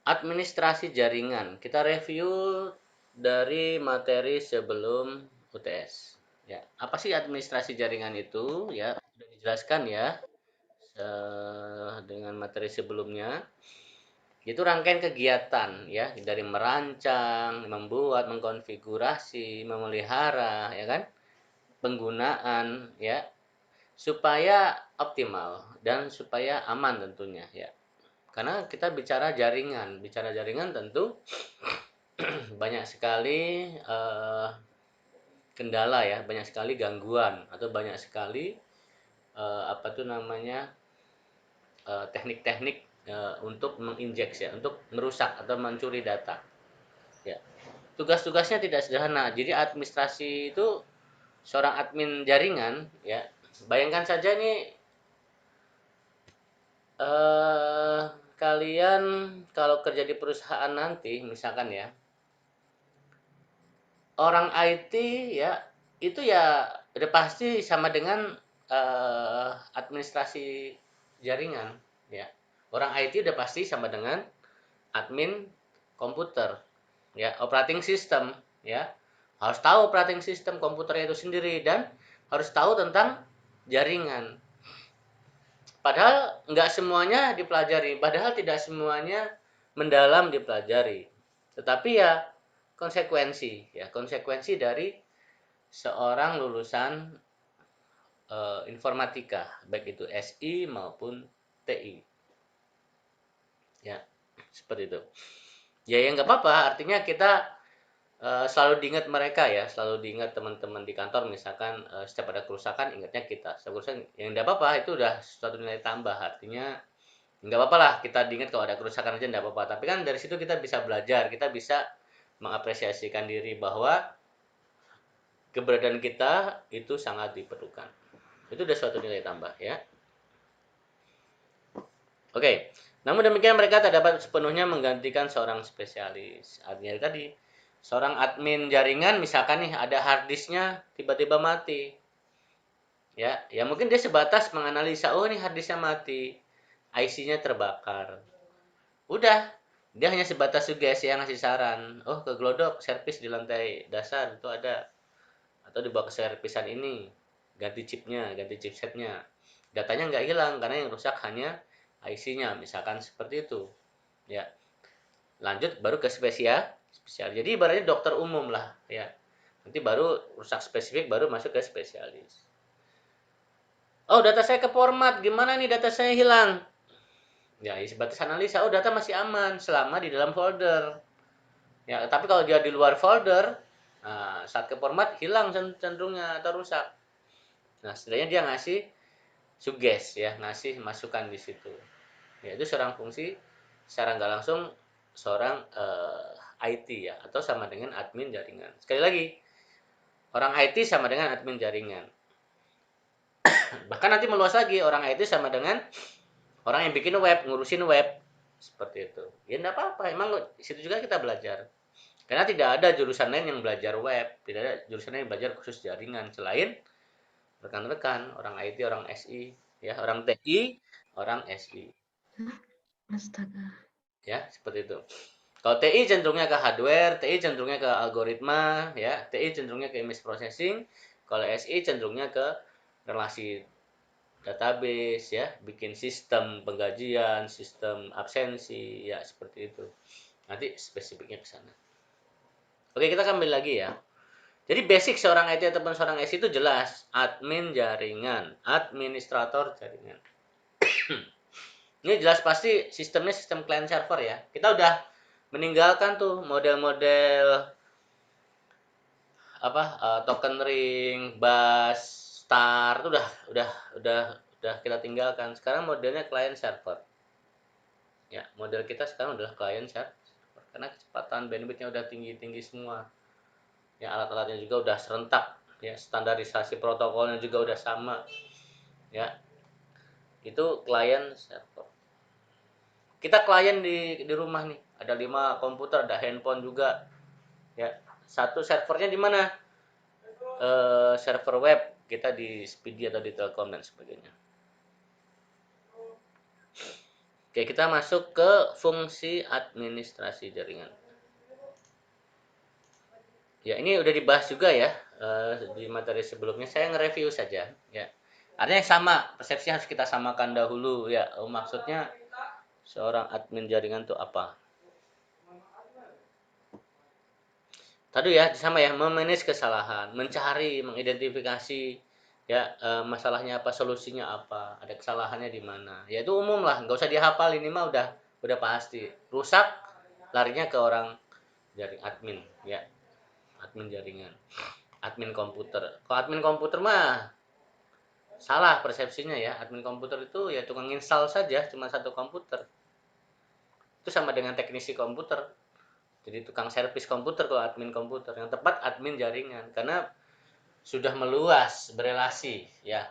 Administrasi jaringan. Kita review dari materi sebelum UTS. Ya, apa sih administrasi jaringan itu? Ya, sudah dijelaskan ya dengan materi sebelumnya. Itu rangkaian kegiatan ya, dari merancang, membuat, mengkonfigurasi, memelihara, ya kan? Penggunaan ya, supaya optimal dan supaya aman tentunya ya. Karena kita bicara jaringan tentu banyak sekali kendala ya, banyak sekali gangguan atau banyak sekali apa tuh namanya teknik-teknik untuk menginjek ya, untuk merusak atau mencuri data. Ya, tugas-tugasnya tidak sederhana. Jadi administrasi itu seorang admin jaringan ya. Bayangkan saja nih eh, kalian kalau kerja di perusahaan nanti, misalkan ya, orang IT ya itu ya udah pasti sama dengan administrasi jaringan ya. Orang IT udah pasti sama dengan admin komputer ya, operating system ya. Harus tahu operating system komputernya itu sendiri dan harus tahu tentang jaringan. Padahal nggak semuanya dipelajari, padahal tidak semuanya mendalam dipelajari. Tetapi ya konsekuensi dari seorang lulusan informatika, baik itu SI maupun TI. Ya, seperti itu. Ya yang nggak apa-apa, artinya kita selalu diingat mereka ya, selalu diingat teman-teman di kantor, misalkan setiap ada kerusakan ingatnya kita. Setiap kerusakan yang nggak apa-apa, itu udah suatu nilai tambah, artinya nggak apa-apa lah kita diingat kalau ada kerusakan aja nggak apa-apa. Tapi kan dari situ kita bisa belajar, kita bisa mengapresiasikan diri bahwa keberadaan kita itu sangat diperlukan. Itu udah suatu nilai tambah ya. Oke, namun demikian mereka tak dapat sepenuhnya menggantikan seorang spesialis. Artinya tadi, seorang admin jaringan misalkan nih ada hard disknya tiba-tiba mati. Ya, ya mungkin dia sebatas menganalisa, oh nih hard disknya mati, IC-nya terbakar. Udah, dia hanya sebatas sugesti yang ngasih saran. Oh, ke Glodok, servis di lantai dasar itu ada. Atau dibawa ke servisan ini, ganti chipnya, ganti chipsetnya. Datanya nggak hilang karena yang rusak hanya IC-nya, misalkan seperti itu. Ya, lanjut baru ke spesial. Jadi ibaratnya dokter umum lah, ya. Nanti baru rusak spesifik baru masuk ke spesialis. Oh, data saya ke format, gimana nih data saya hilang? Ya, sebatas analisa, oh data masih aman selama di dalam folder. Ya, tapi kalau dia di luar folder, nah, saat ke format hilang cenderungnya atau rusak. Nah, setidaknya dia ngasih ya, ngasih masukan di situ. Ya, itu seorang fungsi secara nggak langsung seorang IT ya, atau sama dengan admin jaringan. Sekali lagi, orang IT sama dengan admin jaringan. Bahkan nanti meluas lagi, orang IT sama dengan orang yang bikin web, ngurusin web. Seperti itu. Ya enggak apa-apa, emang di situ juga kita belajar. Karena tidak ada jurusan lain yang belajar web, tidak ada jurusan lain yang belajar khusus jaringan selain rekan-rekan, orang IT, orang SI, ya, orang TI, orang SI. Astaga. Ya, seperti itu. Kalau TI cenderungnya ke hardware, TI cenderungnya ke algoritma, ya, TI cenderungnya ke image processing. Kalau SI cenderungnya ke relasi database, ya, bikin sistem penggajian, sistem absensi, ya seperti itu. Nanti spesifiknya ke sana. Oke, kita kembali lagi ya. Jadi basic seorang IT ataupun seorang SI itu jelas, admin jaringan, administrator jaringan. Ini jelas pasti sistemnya sistem client server ya. Kita udah meninggalkan tuh model-model apa token ring, bus, star itu udah udah kita tinggalkan. Sekarang modelnya client server. Ya, model kita sekarang adalah client server karena kecepatan bandwidthnya udah tinggi-tinggi semua. Ya, alat-alatnya juga udah serentak, ya, standarisasi protokolnya juga udah sama. Ya, itu client server. Kita klien di rumah nih, ada 5 komputer, ada handphone juga. Ya, satu servernya di mana? Server web kita di Speedy atau di Telkom dan sebagainya. Oke, kita masuk ke fungsi administrasi jaringan. Ya, ini udah dibahas juga ya di materi sebelumnya. Saya nge-review saja ya. Artinya sama, persepsi harus kita samakan dahulu ya. Maksudnya seorang admin jaringan itu apa? Tadi ya sama ya, memanage kesalahan, mencari, mengidentifikasi ya masalahnya apa, solusinya apa, ada kesalahannya di mana. Ya itu umum lah, nggak usah dihafal, ini mah udah pasti. Rusak larinya ke orang jaring admin ya, admin jaringan, admin komputer. Kalau admin komputer mah salah persepsinya ya, admin komputer itu ya tukang install saja, cuma satu komputer. Itu sama dengan teknisi komputer. Jadi tukang servis komputer kalau admin komputer. Yang tepat admin jaringan karena sudah meluas berelasi ya,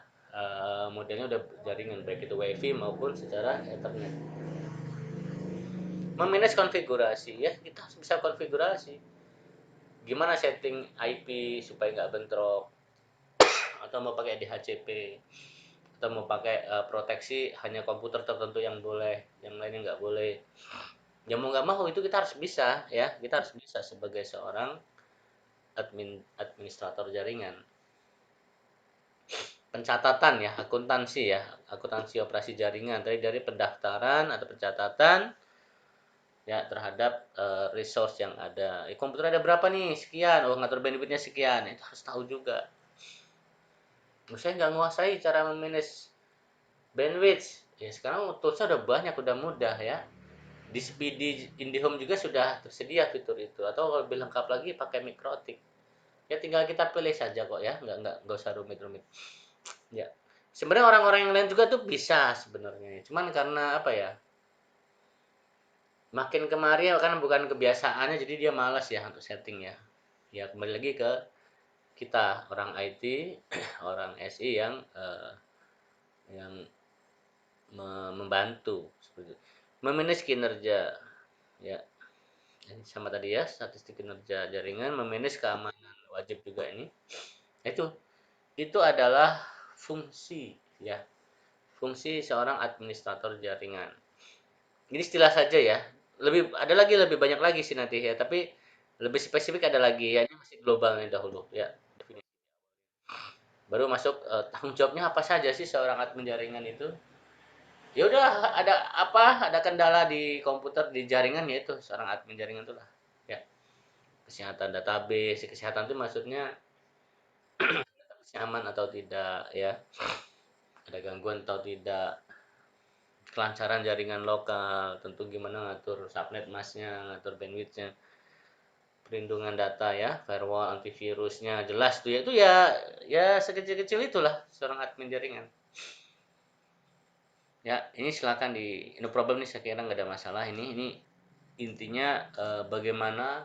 modelnya udah jaringan baik itu wifi maupun secara ethernet. Memanage konfigurasi ya, kita harus bisa konfigurasi gimana setting IP supaya nggak bentrok, atau mau pakai DHCP, atau mau pakai proteksi hanya komputer tertentu yang boleh, yang lainnya nggak boleh. Ya mau nggak mau itu kita harus bisa ya, kita harus bisa sebagai seorang administrator jaringan. Pencatatan ya, akuntansi ya, akuntansi operasi jaringan dari pendaftaran atau pencatatan ya terhadap resource yang ada. Komputer ada berapa nih? Sekian. Oh, ngatur bandwidthnya sekian. Itu harus tahu juga. Saya nggak menguasai cara memanage bandwidth. Ya sekarang toolsnya udah banyak, udah mudah ya. Di IndiHome juga sudah tersedia fitur itu. Atau kalau lebih lengkap lagi pakai Mikrotik. Ya tinggal kita pilih saja kok ya, nggak usah rumit-rumit. Ya. Sebenarnya orang-orang yang lain juga tuh bisa sebenarnya. Cuman karena apa ya? Makin kemari kan bukan kebiasaannya jadi dia malas ya untuk setting ya. Ya kembali lagi ke kita orang IT, orang SI yang membantu seperti itu. Memanage kinerja ya. Sama tadi ya, statistik kinerja jaringan, memanage keamanan wajib juga ini. Itu adalah fungsi ya, fungsi seorang administrator jaringan. Ini istilah saja ya. Lebih banyak lagi sih nanti ya, tapi lebih spesifik ada lagi ya. Ini masih globalnya dahulu ya. Baru masuk tanggung jawabnya apa saja sih seorang admin jaringan itu? Ya udah, ada kendala di komputer di jaringan ya itu seorang admin jaringan itulah. Ya, kesehatan database, kesehatan itu maksudnya aman atau tidak ya. Ada gangguan atau tidak, kelancaran jaringan lokal, tentu gimana ngatur subnet masnya, ngatur bandwidthnya, perlindungan data ya, firewall, antivirusnya jelas tuh ya, itu ya sekecil-kecil itulah seorang admin jaringan. Ya, ini silakan di no problem nih, saya kira nggak ada masalah ini intinya bagaimana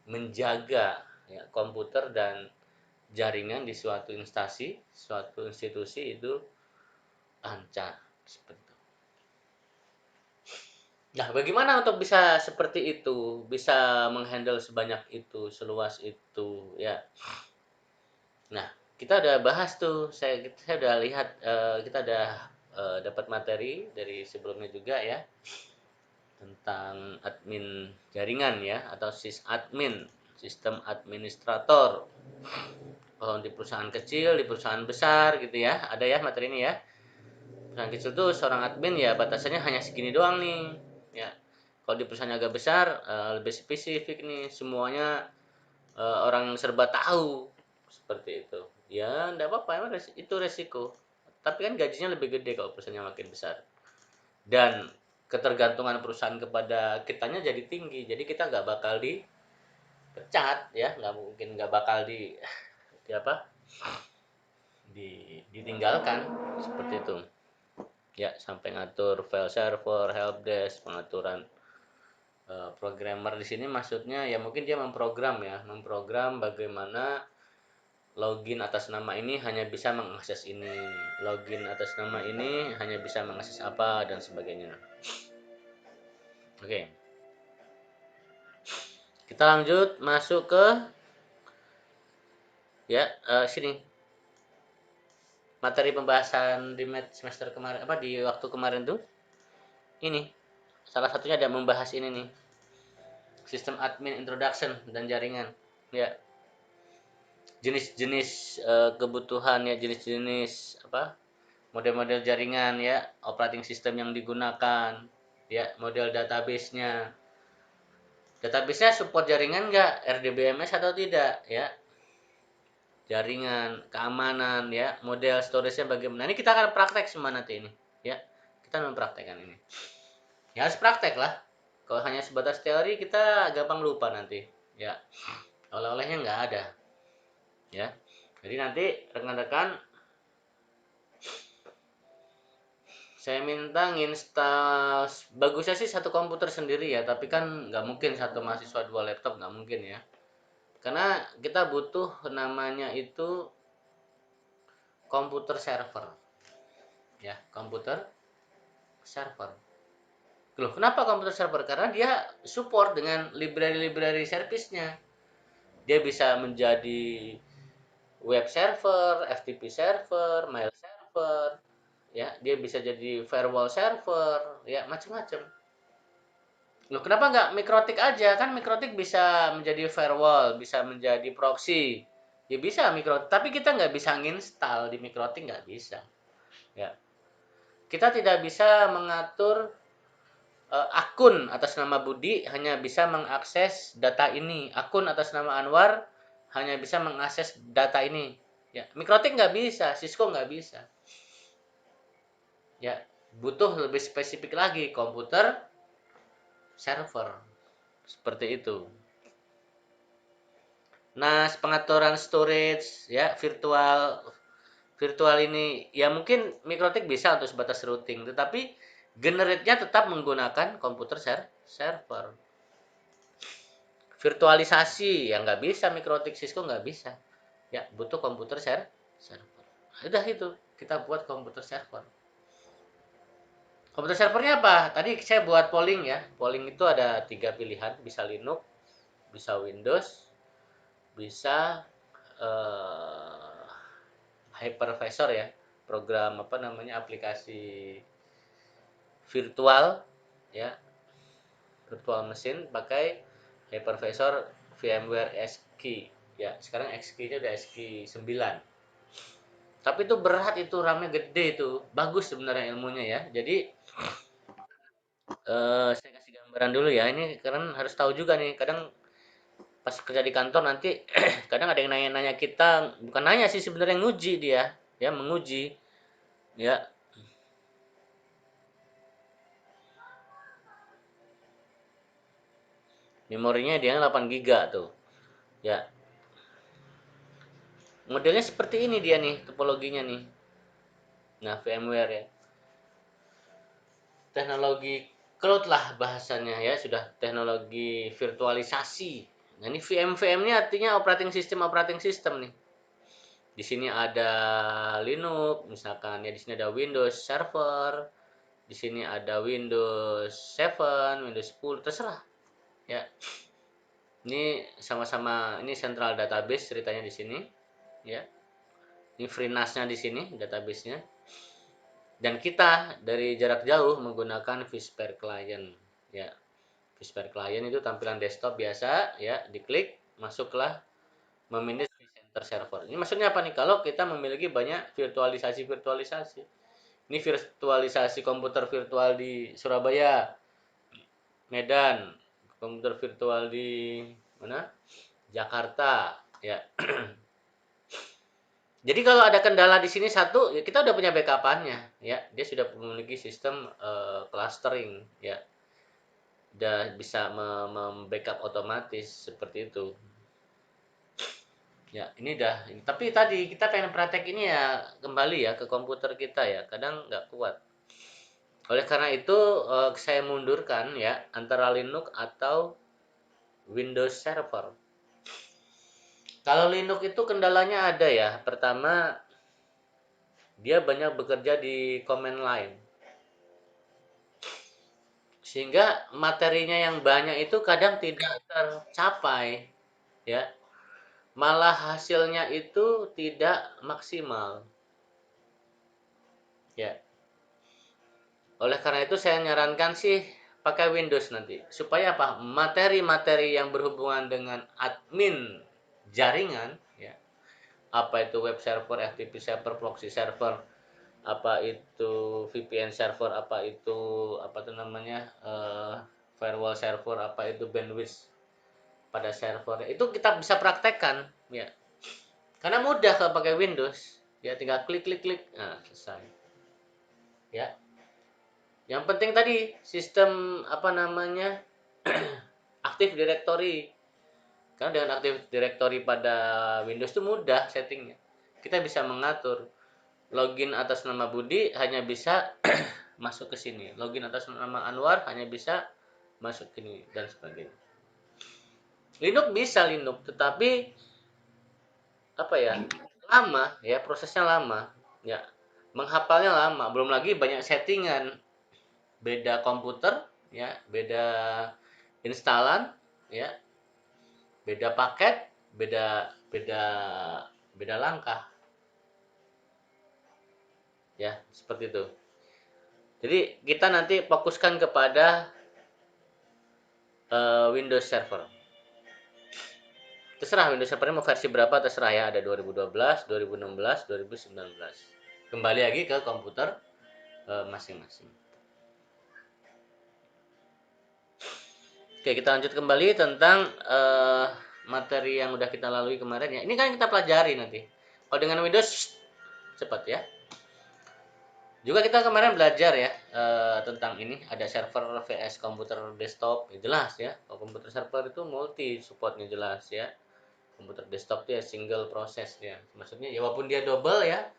menjaga ya, komputer dan jaringan di suatu instansi, suatu institusi itu lancar seperti itu. Nah, bagaimana untuk bisa seperti itu, bisa menghandle sebanyak itu, seluas itu, ya. Nah, kita udah bahas tuh, saya udah lihat, kita udah dapat materi dari sebelumnya juga ya, tentang admin jaringan ya, atau sysadmin, sistem administrator. Kalau di perusahaan kecil, di perusahaan besar gitu ya, ada ya materi ini ya. Perusahaan kecil tuh seorang admin ya batasannya hanya segini doang nih, ya. Kalau di perusahaan agak besar, lebih spesifik nih, semuanya orang serba tahu seperti itu. Ya enggak apa-apa, emang itu resiko. Tapi kan gajinya lebih gede kalau perusahaannya makin besar. Dan ketergantungan perusahaan kepada kitanya jadi tinggi. Jadi kita nggak bakal dipecat ya, nggak mungkin, nggak bakal di apa? Ditinggalkan seperti itu. Ya, sampai ngatur file server, helpdesk, pengaturan programmer di sini maksudnya ya mungkin dia memprogram bagaimana login atas nama ini hanya bisa mengakses ini, login atas nama ini hanya bisa mengakses apa dan sebagainya. Oke, kita lanjut masuk ke ya sini materi pembahasan di semester kemarin, apa di waktu kemarin tuh ini salah satunya ada membahas ini nih, sistem admin introduction dan jaringan. Ya, jenis-jenis kebutuhan ya, jenis-jenis apa? Model-model jaringan ya, operating system yang digunakan, ya, model database-nya. Database-nya support jaringan nggak? RDBMS atau tidak, ya. Jaringan, keamanan, ya, model storage-nya bagaimana. Ini kita akan praktek semua nanti ini, ya. Kita mempraktekkan ini. Ya harus praktek lah. Kalau hanya sebatas teori kita gampang lupa nanti, ya. Oleh-olehnya nggak ada, ya. Jadi nanti rekan-rekan saya minta nginstal, bagusnya sih satu komputer sendiri ya, tapi kan nggak mungkin satu mahasiswa dua laptop, nggak mungkin ya. Karena kita butuh namanya itu komputer server, ya, komputer server. Loh, kenapa komputer server? Karena dia support dengan library-library service-nya. Dia bisa menjadi web server, FTP server, mail server, ya, dia bisa jadi firewall server, ya, macam-macam. Loh, kenapa nggak mikrotik aja? Kan mikrotik bisa menjadi firewall, bisa menjadi proxy. Ya bisa mikrotik, tapi kita nggak bisa nginstal di mikrotik, nggak bisa. Ya, kita tidak bisa mengatur akun atas nama Budi hanya bisa mengakses data ini. Akun atas nama Anwar hanya bisa mengakses data ini. Ya, mikrotik nggak bisa, Cisco nggak bisa. Ya, butuh lebih spesifik lagi komputer server seperti itu. Nah, pengaturan storage ya, virtual virtual ini ya mungkin mikrotik bisa untuk sebatas routing, tetapi generate-nya tetap menggunakan komputer server. Virtualisasi yang nggak bisa mikrotik, Cisco nggak bisa. Ya, butuh komputer server. Udah itu, kita buat komputer server. Komputer servernya apa? Tadi saya buat polling ya. Polling itu ada 3 pilihan, bisa Linux, bisa Windows, bisa eh, hypervisor ya, program apa namanya, aplikasi virtual ya, virtual mesin pakai hypervisor VMware XKey ya. Sekarang XKey-nya udah XKey 9, tapi itu berat, itu RAM-nya gede, itu bagus sebenarnya ilmunya ya. Jadi saya kasih gambaran dulu ya, ini kalian harus tahu juga nih. Kadang pas kerja di kantor nanti kadang ada yang nanya-nanya kita, bukan nanya sih sebenarnya, nguji dia, ya, menguji ya. Memorinya dia 8 giga tuh, ya. Modelnya seperti ini dia nih, topologinya nih. Nah, VMware ya, teknologi cloud lah bahasanya ya, sudah teknologi virtualisasi. Nah, ini VM-VM-nya artinya operating system nih. Di sini ada Linux misalkan ya, di sini ada Windows Server, di sini ada Windows 7, Windows 10, terserah ya. Ini sama-sama, ini central database ceritanya di sini ya. Ini FreeNAS-nya di sini, database-nya. Dan kita dari jarak jauh menggunakan vSphere Client ya. vSphere Client itu tampilan desktop biasa ya, diklik masuklah memanage vCenter server. Ini maksudnya apa nih? Kalau kita memiliki banyak virtualisasi. Ini virtualisasi komputer virtual di Surabaya, Medan, komputer virtual di mana? Jakarta ya. Jadi kalau ada kendala di sini satu, ya kita udah punya backup-annya ya. Dia sudah memiliki sistem clustering ya. Udah bisa membackup otomatis seperti itu. Ya, ini dah. Tapi tadi kita pengen praktek ini ya, kembali ya ke komputer kita ya. Kadang nggak kuat. Oleh karena itu saya mundurkan ya antara Linux atau Windows Server. Kalau Linux itu kendalanya ada ya. Pertama, dia banyak bekerja di command line. Sehingga materinya yang banyak itu kadang tidak tercapai ya. Malah hasilnya itu tidak maksimal. Ya. Oleh karena itu saya nyarankan sih pakai Windows nanti. Supaya apa? Materi-materi yang berhubungan dengan admin jaringan ya, apa itu web server, FTP server, proxy server, apa itu VPN server, apa itu apa itu namanya firewall server, apa itu bandwidth pada server. Itu kita bisa praktekkan ya. Karena mudah kalau pakai Windows. Ya tinggal klik klik klik. Nah, selesai. Ya. Yang penting tadi sistem apa namanya? Active Directory. Karena dengan Active Directory pada Windows itu mudah settingnya. Kita bisa mengatur login atas nama Budi hanya bisa masuk ke sini. Login atas nama Anwar hanya bisa masuk ke sini dan sebagainya. Linux bisa Linux, tetapi apa ya? Lama ya, prosesnya lama. Ya, menghafalnya lama. Belum lagi banyak settingan. Beda komputer ya, beda instalan ya, beda paket, beda beda beda langkah ya, seperti itu. Jadi kita nanti fokuskan kepada Windows Server. Terserah Windows Server mau versi berapa terserah ya, ada 2012, 2016, 2019. Kembali lagi ke komputer masing-masing. Oke, kita lanjut kembali tentang materi yang udah kita lalui kemarin ya. Ini kan kita pelajari nanti. Kalau dengan Windows cepat ya. Juga kita kemarin belajar ya tentang ini, ada server vs komputer desktop, ya jelas ya. Kalau komputer server itu multi supportnya jelas ya. Komputer desktop itu ya single proses ya. Maksudnya ya walaupun dia double ya,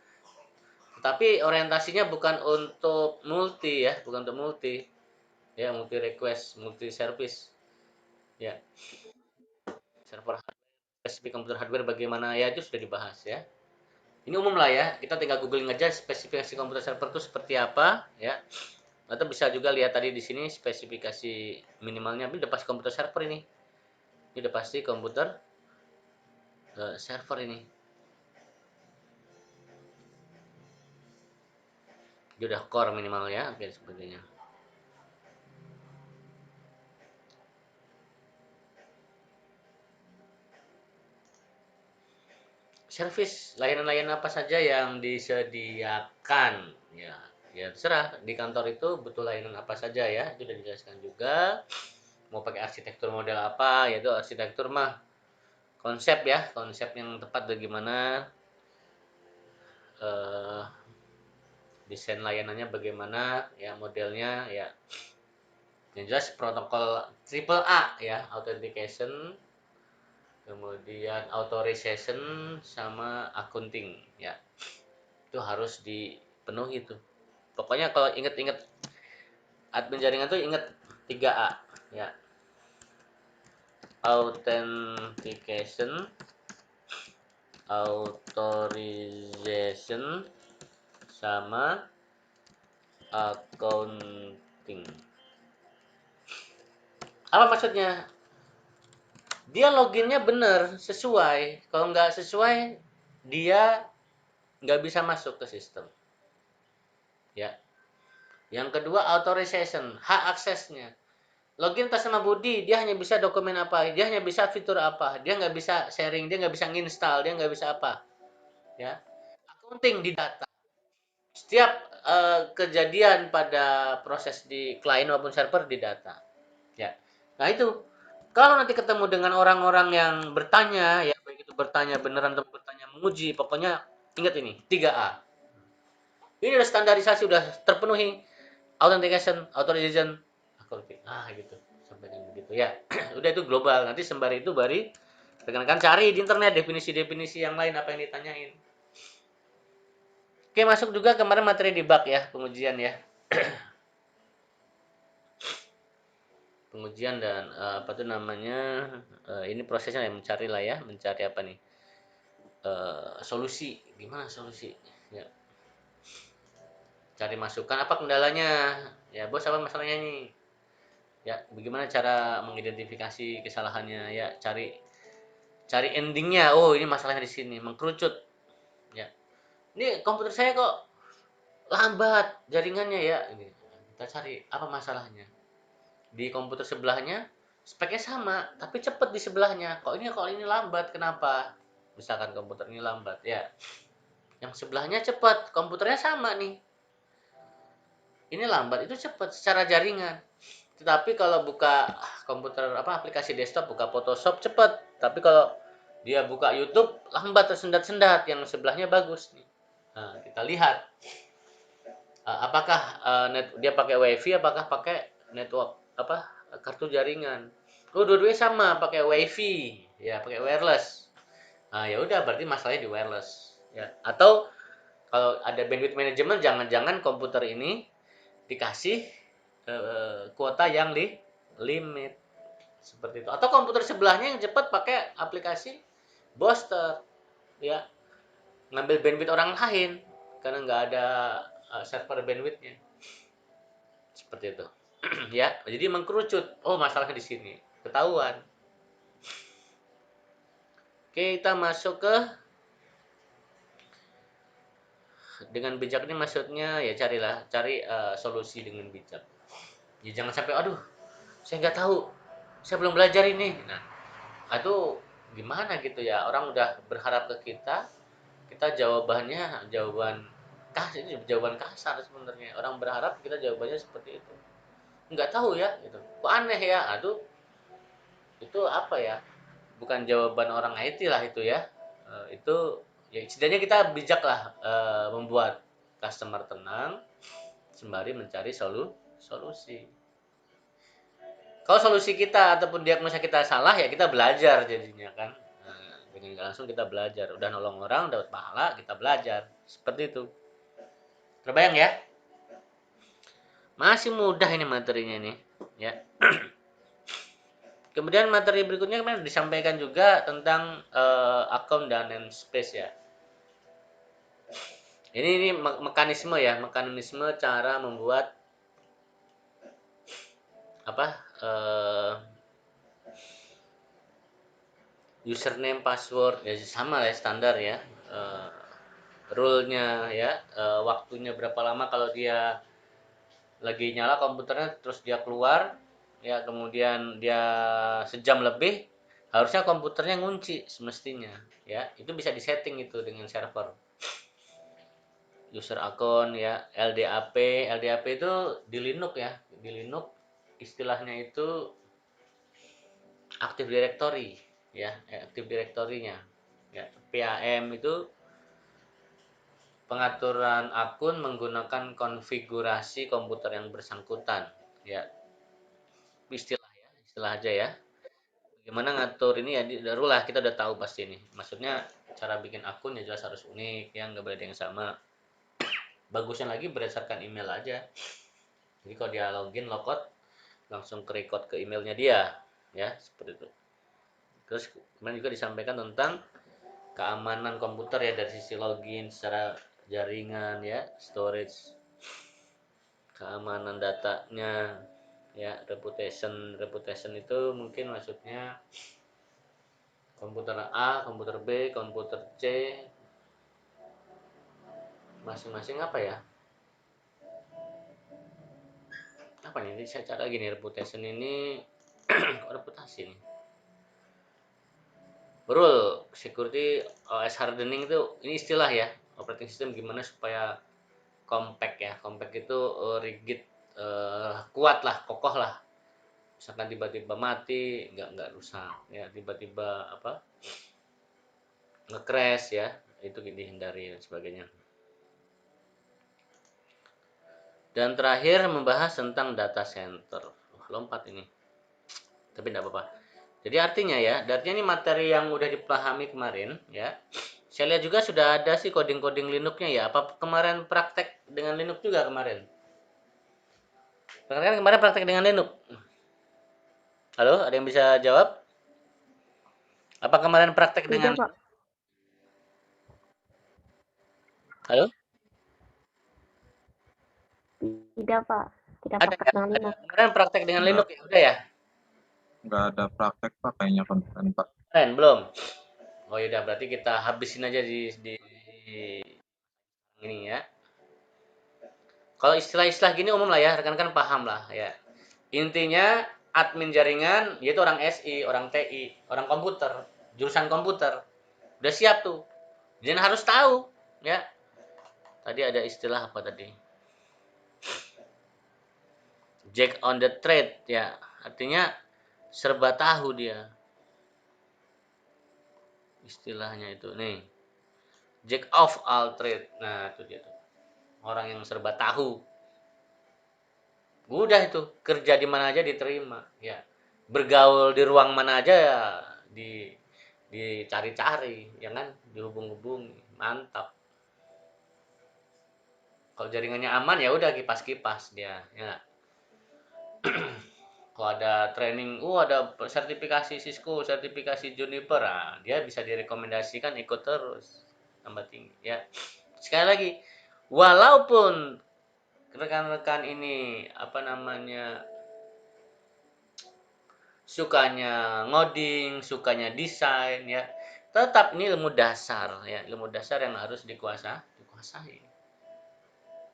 tetapi orientasinya bukan untuk multi ya, bukan untuk multi ya, multi request, multi service ya. Server spesifik komputer hardware bagaimana ya, itu sudah dibahas ya. Ini umum lah ya, kita tinggal googling aja spesifikasi komputer server itu seperti apa ya. Atau bisa juga lihat tadi di sini spesifikasi minimalnya. Ini udah pasti komputer server ini. Ini udah pasti komputer server ini. Dia udah core minimal ya, oke sebagainya. Service layanan-layanan apa saja yang disediakan ya. Ya terserah di kantor itu butuh layanan apa saja ya, itu udah dijelaskan juga. Mau pakai arsitektur model apa, yaitu arsitektur mah konsep ya, konsep yang tepat bagaimana, eh, desain layanannya bagaimana ya, modelnya ya. Yang jelas protokol triple A ya, authentication, kemudian authorization sama accounting ya. Itu harus dipenuhi tuh. Pokoknya kalau inget-inget admin jaringan tuh inget 3A ya. Authentication, authorization, sama accounting. Apa maksudnya? Dia loginnya bener, sesuai. Kalau nggak sesuai, dia nggak bisa masuk ke sistem. Ya. Yang kedua, authorization, hak aksesnya. Login atas nama Budi, dia hanya bisa dokumen apa, dia hanya bisa fitur apa, dia nggak bisa sharing, dia nggak bisa nginstal, dia nggak bisa apa. Ya. Accounting di data. Setiap kejadian pada proses di klien maupun server di data. Ya. Nah itu, kalau nanti ketemu dengan orang-orang yang bertanya, ya baik itu bertanya beneran atau bertanya menguji, pokoknya ingat ini, 3A. Ini udah standarisasi, udah terpenuhi, authentication, authorization, accounting. Gitu. Sampaikan begitu ya. Udah itu global. Nanti sembari itu bari rekan-rekan cari di internet definisi-definisi yang lain apa yang ditanyain. Oke, masuk juga kemarin materi debug ya, pengujian ya. Pengujian dan apa tuh namanya, ini prosesnya ya, mencari lah ya, mencari apa nih, solusi, gimana solusi ya, cari masukan apa kendalanya ya, bos apa masalahnya nih ya, bagaimana cara mengidentifikasi kesalahannya ya, cari cari endingnya, oh ini masalahnya di sini, mengkerucut ya, ini komputer saya kok lambat jaringannya ya, Kita cari apa masalahnya. Di komputer sebelahnya speknya sama, tapi cepet di sebelahnya. Kok ini lambat, kenapa? Misalkan komputer ini lambat, ya. Yang sebelahnya cepet, komputernya sama nih. Ini lambat, itu cepet secara jaringan. Tetapi kalau buka komputer aplikasi desktop, buka Photoshop cepet. Tapi kalau dia buka YouTube lambat, tersendat-sendat. Yang sebelahnya bagus nih. Nah, kita lihat apakah dia pakai WiFi, apakah pakai network kartu jaringan. Oh, dua-duanya sama, pakai WiFi, ya pakai wireless. Nah, ya udah berarti masalahnya di wireless, ya. Atau kalau ada bandwidth management, jangan-jangan komputer ini dikasih kuota yang limit seperti itu. Atau komputer sebelahnya yang cepat pakai aplikasi booster, ya, ngambil bandwidth orang lain karena nggak ada server bandwidthnya, seperti itu. Ya, jadi mengkerucut. Oh, masalahnya di sini ketahuan. Oke, kita masuk ke dengan bijak ini, maksudnya ya cari solusi dengan bijak. Ya jangan sampai aduh, saya nggak tahu, saya belum belajar ini. Nah, itu gimana gitu ya, orang udah berharap ke kita, kita jawabannya jawaban kasar sebenarnya. Orang berharap kita jawabannya seperti itu. Nggak tahu ya gitu. Kok aneh ya? Aduh, itu apa ya? Bukan jawaban orang IT lah itu ya. Itu ya setidaknya kita bijak lah membuat customer tenang sembari mencari solusi. Kalau solusi kita ataupun diagnosa kita salah, ya kita belajar jadinya kan. Nah, dengan langsung kita belajar. Udah nolong orang, dapat pahala, kita belajar. Seperti itu. Terbayang ya? Masih mudah ini materinya nih, ya. Kemudian materi berikutnya kemarin disampaikan juga tentang account dan namespace ya. Ini mekanisme ya, mekanisme cara membuat apa username, password ya, sama ya, standar ya. Rule-nya ya, waktunya berapa lama kalau dia lagi nyala komputernya terus dia keluar, ya kemudian dia sejam lebih, harusnya komputernya ngunci semestinya, ya itu bisa disetting itu dengan server. User account ya, LDAP itu di Linux ya, di Linux istilahnya itu Active Directory ya, Active Directory-nya ya. PAM itu pengaturan akun menggunakan konfigurasi komputer yang bersangkutan ya, istilah aja ya. Gimana ngatur ini ya, darulah kita udah tahu pasti ini. Maksudnya cara bikin akun ya jelas harus unik ya, nggak boleh ada yang sama. Bagusnya lagi berdasarkan email aja. Jadi kalau dia login logout langsung ke record ke emailnya dia, ya seperti itu. Terus kemudian juga disampaikan tentang keamanan komputer ya, dari sisi login secara jaringan ya, storage, keamanan datanya ya, reputation itu mungkin maksudnya komputer A, komputer B, komputer C, masing-masing apa ya? Apa nih? Ini saya cara gini, reputation ini reputasi nih. Rule security OS hardening itu ini istilah ya, operating system gimana supaya compact ya. Compact itu rigid, kuat lah, kokoh lah. Misalkan tiba-tiba mati, nggak rusak ya, tiba-tiba nge-crash ya, itu dihindari dan sebagainya. Dan terakhir membahas tentang data center. Lompat ini. Tapi tidak apa-apa. Jadi artinya ini materi yang udah dipahami kemarin ya. Saya lihat juga sudah ada sih coding-coding Linux-nya ya. Apa kemarin praktek dengan Linux juga kemarin? Kemarin praktek dengan Linux. Halo, ada yang bisa jawab? Apa kemarin praktek dengan Tidak, Pak. Halo? Tidak, Pak. Tidak Ada pakai ya? dengan Ada. Linux. Kemarin praktek dengan Enggak, Linux ya? Udah ya? enggak ada praktek Pak, kayaknya konten Pak. Keren, belum? Oh yaudah, berarti kita habisin aja di ini ya. Kalau istilah-istilah gini umum lah ya, rekan-rekan paham lah ya. Intinya admin jaringan yaitu orang SI, orang TI, orang komputer, jurusan komputer. Udah siap tuh. Dan harus tahu ya. Tadi ada istilah apa tadi? Jack on the trade ya. Artinya serba tahu dia. Istilahnya itu nih. Jack of all trade. Nah, itu dia tuh. Orang yang serba tahu. Udah itu, kerja di mana aja diterima, ya. Bergaul di ruang mana aja ya di dicari-cari, ya kan? Dihubung-hubungi. Mantap. Kalau jaringannya aman ya udah kipas-kipas dia, ya. Kalau ada training, ada sertifikasi Cisco, sertifikasi Juniper, dia bisa direkomendasikan ikut terus tambah tinggi, ya. Sekali lagi, walaupun rekan-rekan ini apa namanya sukanya ngoding, sukanya desain ya, tetap ini ilmu dasar ya, ilmu dasar yang harus dikuasai.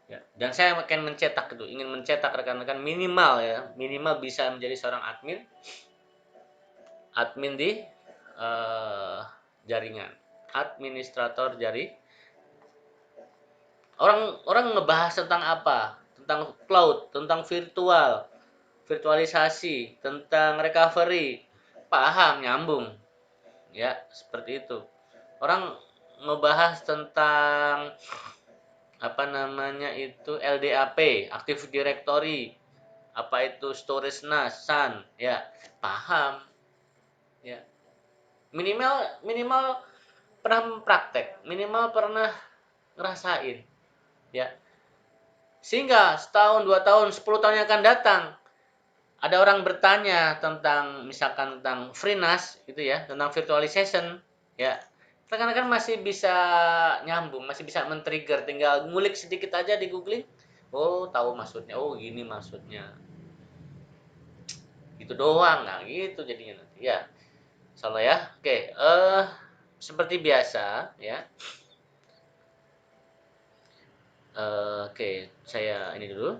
Ya, dan saya akan mencetak itu, ingin mencetak rekan-rekan minimal ya, minimal bisa menjadi seorang admin di jaringan, administrator jaring. Orang ngebahas tentang apa? Tentang cloud, tentang virtualisasi, tentang recovery, paham, nyambung. Ya, seperti itu. Orang ngebahas tentang apa namanya itu LDAP, Active Directory, apa itu storage NAS, SAN, ya, paham. Ya. Minimal minimal pernah praktek, minimal pernah ngerasain. Ya. Sehingga setahun, 2 tahun, 10 tahun yang akan datang, ada orang bertanya tentang misalkan tentang FreeNAS gitu ya, tentang virtualization ya. Rekan-rekan masih bisa nyambung, masih bisa men-trigger, tinggal ngulik sedikit aja di googling. Oh, tahu maksudnya. Oh, gini maksudnya. Gitu doang. Nah, gitu jadinya nanti ya. Salah ya. Oke, seperti biasa ya. Oke, saya ini dulu.